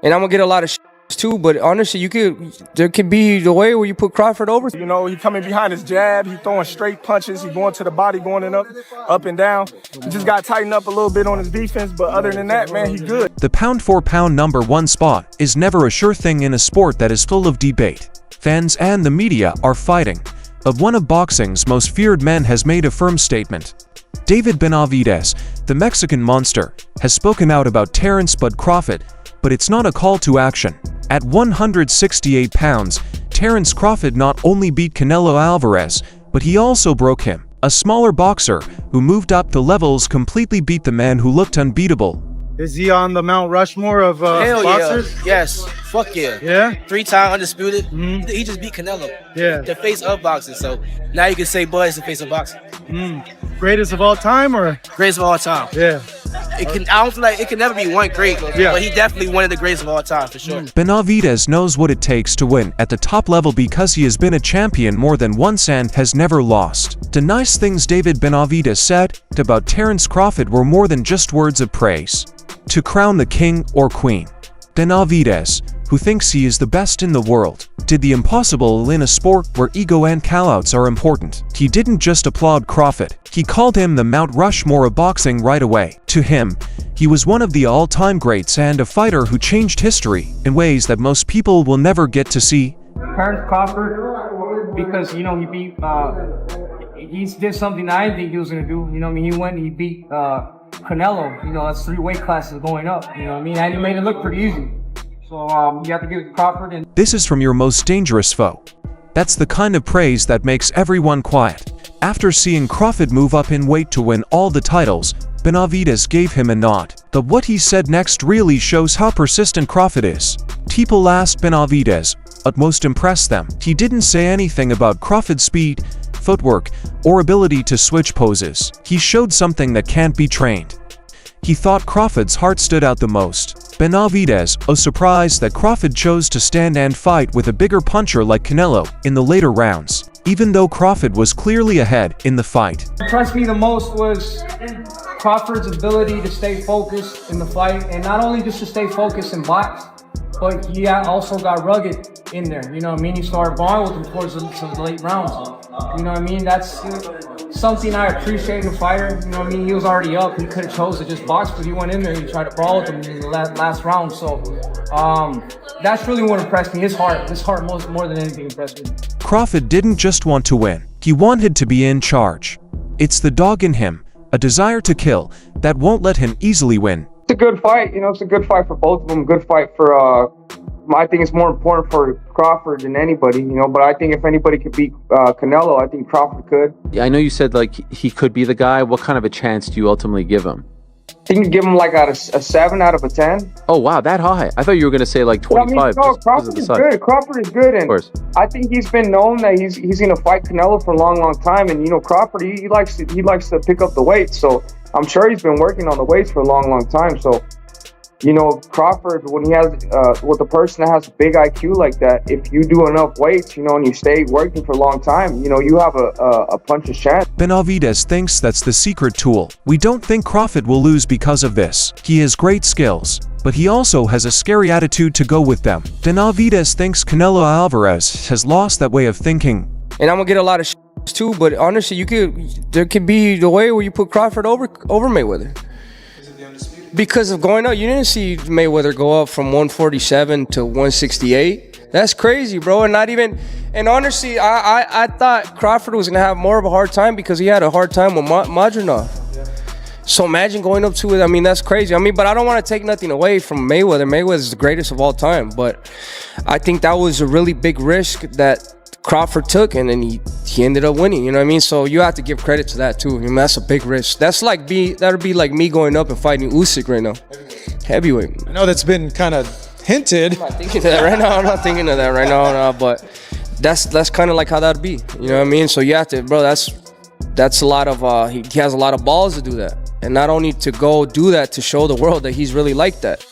And I'm gonna get a lot of too, but honestly, there could be the way where you put Crawford over. You know, he coming behind his jab, he throwing straight punches, he going to the body, going and up and down. He just got to tighten up a little bit on his defense, but other than that, man, he good. The pound-for-pound #1 spot is never a sure thing in a sport that is full of debate. Fans and the media are fighting, but one of boxing's most feared men has made a firm statement. David Benavidez, the Mexican monster, has spoken out about Terence Crawford, but it's not a call to action. At 168 pounds, Terence Crawford not only beat Canelo Alvarez, but he also broke him. A smaller boxer who moved up the levels completely beat the man who looked unbeatable. Is he on the Mount Rushmore of Hell boxers? Yeah. Yes. Fuck yeah. Yeah? 3-time undisputed. He just beat Canelo. Yeah. The face of boxing. So now you can say Bud is the face of boxing. Greatest of all time, or? Greatest of all time. Yeah. I don't feel like it can never be one great, but he definitely one of the greatest of all time, for sure. Benavidez knows what it takes to win at the top level because he has been a champion more than once and has never lost. The nice things David Benavidez said about Terence Crawford were more than just words of praise. To crown the king or queen, Benavidez, who thinks he is the best in the world, did the impossible in a sport where ego and callouts are important. He didn't just applaud Crawford, he called him the Mount Rushmore of boxing right away. To him, he was one of the all-time greats and a fighter who changed history in ways that most people will never get to see. Terence Crawford, because, you know, he beat, he did something I didn't think he was going to do. You know what I mean? He went and he beat Canelo. You know, that's 3 weight classes going up. You know what I mean? And he made it look pretty easy. So you have to give it to Crawford. And this is from your most dangerous foe. That's the kind of praise that makes everyone quiet. After seeing Crawford move up in weight to win all the titles, Benavidez gave him a nod. But what he said next really shows how persistent Crawford is. People asked Benavidez what most impressed them. He didn't say anything about Crawford's speed, footwork, or ability to switch poses. He showed something that can't be trained. He thought Crawford's heart stood out the most. Benavidez was surprised that Crawford chose to stand and fight with a bigger puncher like Canelo in the later rounds, even though Crawford was clearly ahead in the fight. what impressed me the most was Crawford's ability to stay focused in the fight, and not only just to stay focused in box, but he also got rugged in there. You know what I mean? He started balling with him towards the late rounds. You know what I mean? That's something I appreciate in a fighter. You know what I mean? He was already up. He could have chose to just box, but he went in there and he tried to brawl with him in the last round. So that's really what impressed me. His heart more than anything impressed me. Crawford didn't just want to win. He wanted to be in charge. It's the dog in him, a desire to kill, that won't let him easily win. It's a good fight, you know, it's a good fight for both of them. Good fight for, I think it's more important for Crawford than anybody, you know, but I think if anybody could beat Canelo, I think Crawford could. I know you said, like, he could be the guy. What kind of a chance do you ultimately give him? I think you give him like a 7 out of a 10. Oh, wow, that high. I thought you were going to say like 25. Well, I mean, no, Crawford is good. Crawford is good, and I think he's been known that he's going to fight Canelo for a long time. And you know, Crawford he likes to pick up the weight, so I'm sure he's been working on the weights for a long time. So, you know, Crawford, when he has with a person that has a big IQ like that, if you do enough weights, you know, and you stay working for a long time, you know, you have a puncher's chance. Benavidez thinks that's the secret tool. We don't think Crawford will lose because of this. He has great skills, but he also has a scary attitude to go with them. Benavidez thinks Canelo Alvarez has lost that way of thinking. And I'm gonna get a lot of too, but honestly, there could be the way where you put Crawford over Mayweather. Because of going up, you didn't see Mayweather go up from 147 to 168. That's crazy, bro. And honestly, I thought Crawford was gonna have more of a hard time because he had a hard time with Madronov. So imagine going up to it. I mean, that's crazy. I mean, but I don't want to take nothing away from Mayweather. Mayweather's the greatest of all time. But I think that was a really big risk that Crawford took, and then he ended up winning. You know what I mean? So you have to give credit to that too. I mean, that's a big risk. That'd be like me going up and fighting Usyk right now, heavyweight. I know that's been kind of hinted. I'm not thinking of that right now. I'm not thinking of that right now. No, but that's kind of like how that'd be. You know what I mean? So you have to, bro. That's a lot of. He has a lot of balls to do that, and not only to go do that to show the world that he's really like that.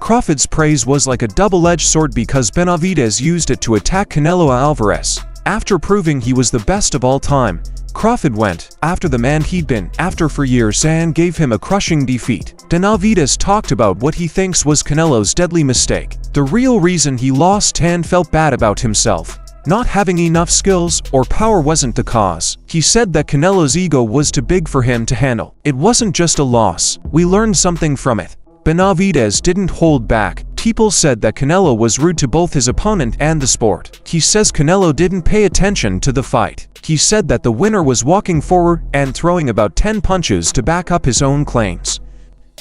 Crawford's praise was like a double-edged sword because Benavidez used it to attack Canelo Alvarez. After proving he was the best of all time, Crawford went after the man he'd been after for years and gave him a crushing defeat. Benavidez talked about what he thinks was Canelo's deadly mistake, the real reason he lost and felt bad about himself. Not having enough skills or power wasn't the cause. He said that Canelo's ego was too big for him to handle. It wasn't just a loss. We learned something from it. Benavidez didn't hold back. People said that Canelo was rude to both his opponent and the sport. He says Canelo didn't pay attention to the fight. He said that the winner was walking forward and throwing about 10 punches to back up his own claims.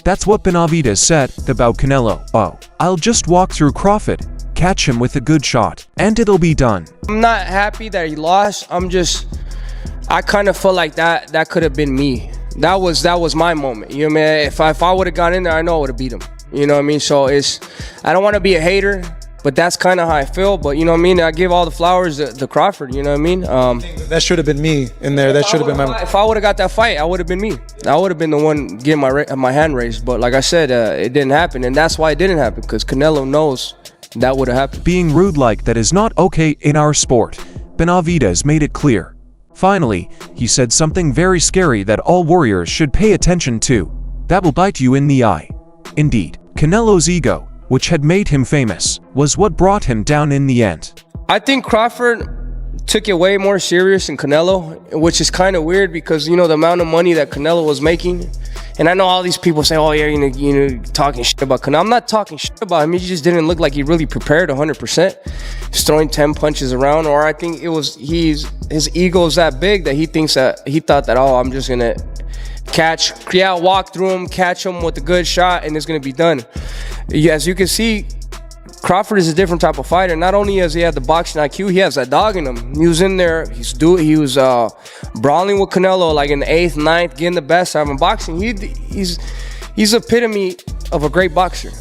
That's what Benavidez said about Canelo. Oh, I'll just walk through Crawford, catch him with a good shot, and it'll be done. I'm not happy that he lost. I kind of felt like that could have been me. That was my moment. You know what I mean? If I would have gone in there, I know I would have beat him. You know what I mean? So I don't want to be a hater, but that's kind of how I feel. But you know what I mean? I give all the flowers to Crawford. You know what I mean? That should have been me in there. That should have been my. If I would have got that fight, I would have been me. I would have been the one getting my hand raised. But like I said, it didn't happen, and that's why it didn't happen, because Canelo knows that would have happened. Being rude like that is not okay in our sport. Benavidez made it clear. Finally, he said something very scary that all warriors should pay attention to. That will bite you in the eye. Indeed, Canelo's ego, which had made him famous, was what brought him down in the end. I think Crawford took it way more serious than Canelo, which is kind of weird because, you know, the amount of money that Canelo was making. And I know all these people say, oh, yeah, you know, talking shit about Canelo. I'm not talking shit about him. He just didn't look like he really prepared 100%. He's throwing 10 punches around. Or I think his ego is that big that he thought that, oh, I'm just going to walk through him, catch him with a good shot, and it's going to be done. As you can see, Crawford is a different type of fighter. Not only has he had the boxing IQ, he has that dog in him. He was in there. He was brawling with Canelo like in the 8th, 9th, getting the best out of him. Boxing, he's epitome of a great boxer.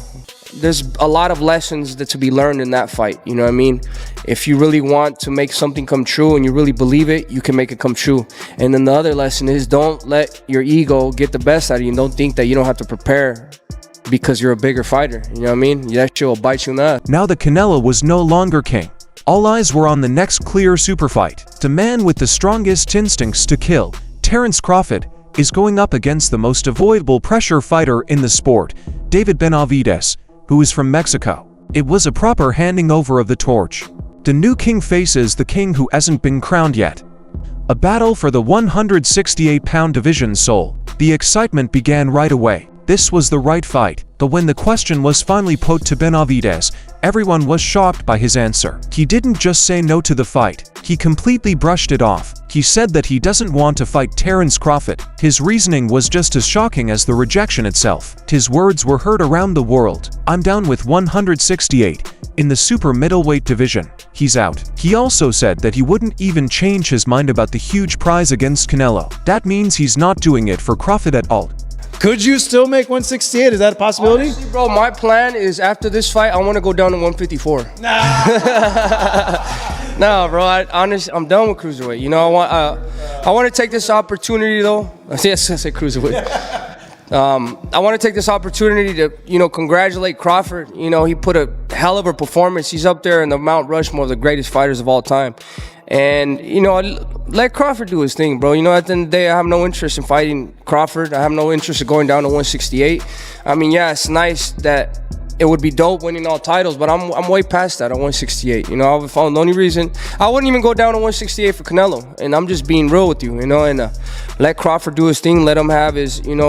There's a lot of lessons to be learned in that fight. You know what I mean? If you really want to make something come true and you really believe it, you can make it come true. And then the other lesson is, don't let your ego get the best out of you. And don't think that you don't have to prepare because you're a bigger fighter. You know what I mean? That shit will bite you in the ass. Now that Canelo was no longer king, all eyes were on the next clear super fight. The man with the strongest instincts to kill, Terence Crawford, is going up against the most avoidable pressure fighter in the sport, David Benavidez, who is from Mexico. It was a proper handing over of the torch. The new king faces the king who hasn't been crowned yet. A battle for the 168-pound division soul. The excitement began right away. This was the right fight, but when the question was finally put to Benavidez, everyone was shocked by his answer. He didn't just say no to the fight, he completely brushed it off. He said that he doesn't want to fight Terence Crawford. His reasoning was just as shocking as the rejection itself. His words were heard around the world. I'm down with 168. In the super middleweight division, he's out. He also said that he wouldn't even change his mind about the huge prize against Canelo. That means he's not doing it for Crawford at all. Could you still make 168? Is that a possibility? Honestly, bro, my plan is after this fight, I want to go down to 154. Nah, bro. I'm done with cruiserweight. You know, I want to take this opportunity, though. Yes, I say cruiserweight. I want to take this opportunity to, you know, congratulate Crawford. You know, he put a hell of a performance. He's up there in the Mount Rushmore of the greatest fighters of all time. And, you know, let Crawford do his thing, bro. You know, at the end of the day, I have no interest in fighting Crawford. I have no interest in going down to 168. I mean, yeah, it's nice that it would be dope winning all titles, but I'm way past that at 168. You know, the only reason I wouldn't even go down to 168 for Canelo. And I'm just being real with you, you know, and let Crawford do his thing. Let him have his, let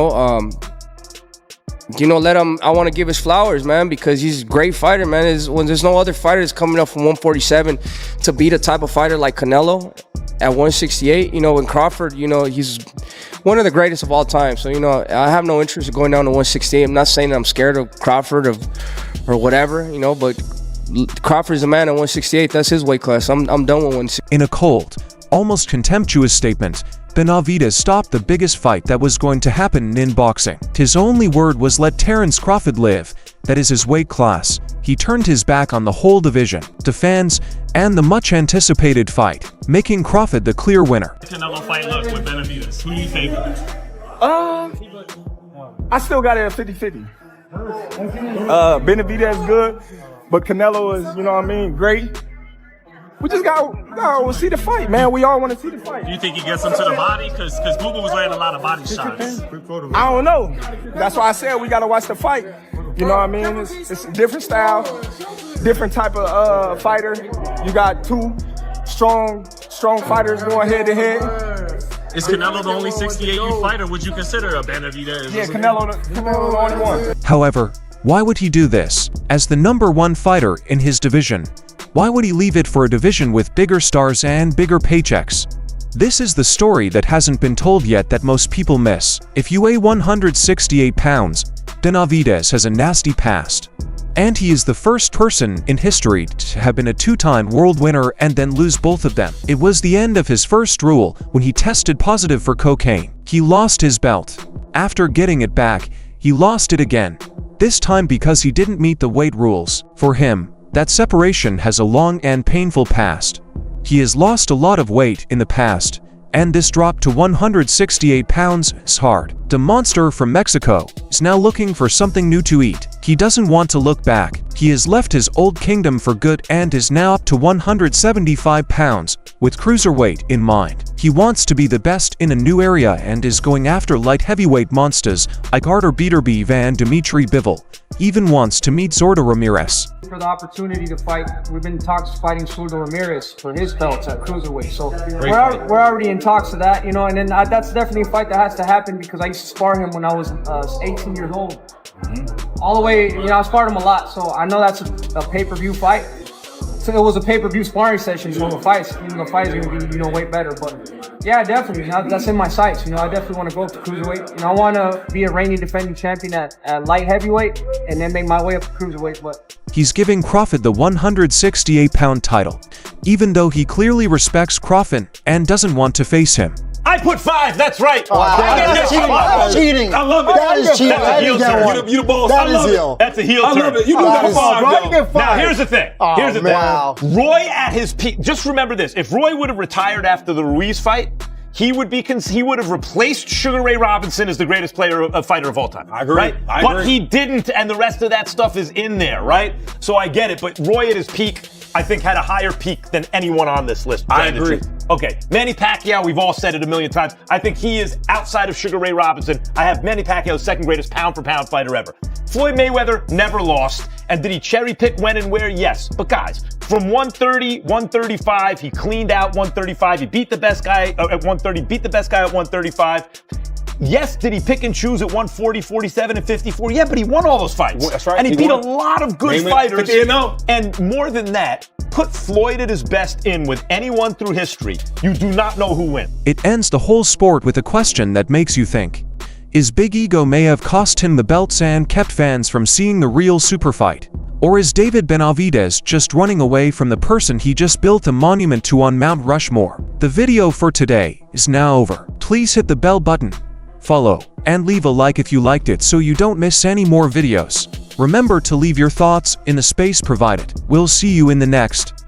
him. I want to give his flowers, man, because he's a great fighter, man. When there's no other fighter that's coming up from 147 to beat a type of fighter like Canelo at 168, you know, and Crawford, you know, he's one of the greatest of all time. So, you know, I have no interest in going down to 168. I'm not saying that I'm scared of Crawford or whatever, you know, but Crawford's a man at 168. That's his weight class. I'm done with 168. In a cold, almost contemptuous statement, Benavidez stopped the biggest fight that was going to happen in boxing. His only word was let Terence Crawford live. That is his weight class. He turned his back on the whole division, the fans, and the much-anticipated fight, making Crawford the clear winner. Canelo fight look with Benavidez. Who do you favor? I still got it at 50-50. Benavidez good, but Canelo is, you know what I mean, great. we just gotta see the fight, man. We all want to see the fight. Do you think he gets him to the body? Because Booba was landing a lot of body shots. I don't know. That's why I said we gotta watch the fight. You know what I mean? It's a different style, different type of fighter. You got two strong fighters going head to head. Is Canelo the only 68U fighter? Would you consider a Benavidez? Yeah, Canelo the only one. However, why would he do this? As the #1 fighter in his division, why would he leave it for a division with bigger stars and bigger paychecks? This is the story that hasn't been told yet that most people miss. If you weigh 168 pounds, Benavidez has a nasty past. And he is the first person in history to have been a 2-time world winner and then lose both of them. It was the end of his first rule when he tested positive for cocaine. He lost his belt. After getting it back, he lost it again. This time because he didn't meet the weight rules. For him, that separation has a long and painful past. He has lost a lot of weight in the past, and this drop to 168 pounds is hard. The monster from Mexico is now looking for something new to eat. He doesn't want to look back. He has left his old kingdom for good and is now up to 175 pounds, with cruiserweight in mind. He wants to be the best in a new area and is going after light heavyweight monsters like Artur Beterbiev and Dimitri Bivol. Even wants to meet Zordo Ramirez. For the opportunity to fight, we've been in talks fighting Zordo Ramirez for his belts at cruiserweight. So we're already in talks of that, you know. And then that's definitely a fight that has to happen because I used to spar him when I was 18 years old. All the way, you know, I sparred him a lot, so I know that's a pay-per-view fight. So it was a pay-per-view sparring session, so the fight is going to be, you know, way better. But yeah, definitely, that's in my sights. You know, I definitely want to go up to cruiserweight. You know, I want to be a reigning defending champion at light heavyweight and then make my way up to cruiserweight. But he's giving Crawford the 168-pound title, even though he clearly respects Crawford and doesn't want to face him. I put 5. That's right. Wow. That's cheating. I love it. That is cheating. That's a heel turn. You the boss. That is heel. That's a heel turn. I love it. You do that 5, though. Now, here's the thing. Here's the thing. Wow. Roy at his peak. Just remember this. If Roy would have retired after the Ruiz fight, he would have replaced Sugar Ray Robinson as the greatest fighter of all time. I agree. Right? I but agree. he didn't, and the rest of that stuff is in there, right? So I get it. But Roy at his peak, I think, had a higher peak than anyone on this list. I agree. Okay, Manny Pacquiao, we've all said it a million times. I think he is, outside of Sugar Ray Robinson, I have Manny Pacquiao's second greatest pound-for-pound fighter ever. Floyd Mayweather never lost. And did he cherry pick when and where? Yes. But guys, from 130, 135, he cleaned out 135. He beat the best guy at 130, beat the best guy at 135. Yes, did he pick and choose at 140, 47, and 54? Yeah, but he won all those fights. That's right. And he beat a lot of good fighters. 50-0. And more than that, put Floyd at his best in with anyone through history. You do not know who wins. It ends the whole sport with a question that makes you think. Is big ego may have cost him the belts and kept fans from seeing the real super fight? Or is David Benavidez just running away from the person he just built a monument to on Mount Rushmore? The video for today is now over. Please hit the bell button, follow, and leave a like if you liked it so you don't miss any more videos. Remember to leave your thoughts in the space provided. We'll see you in the next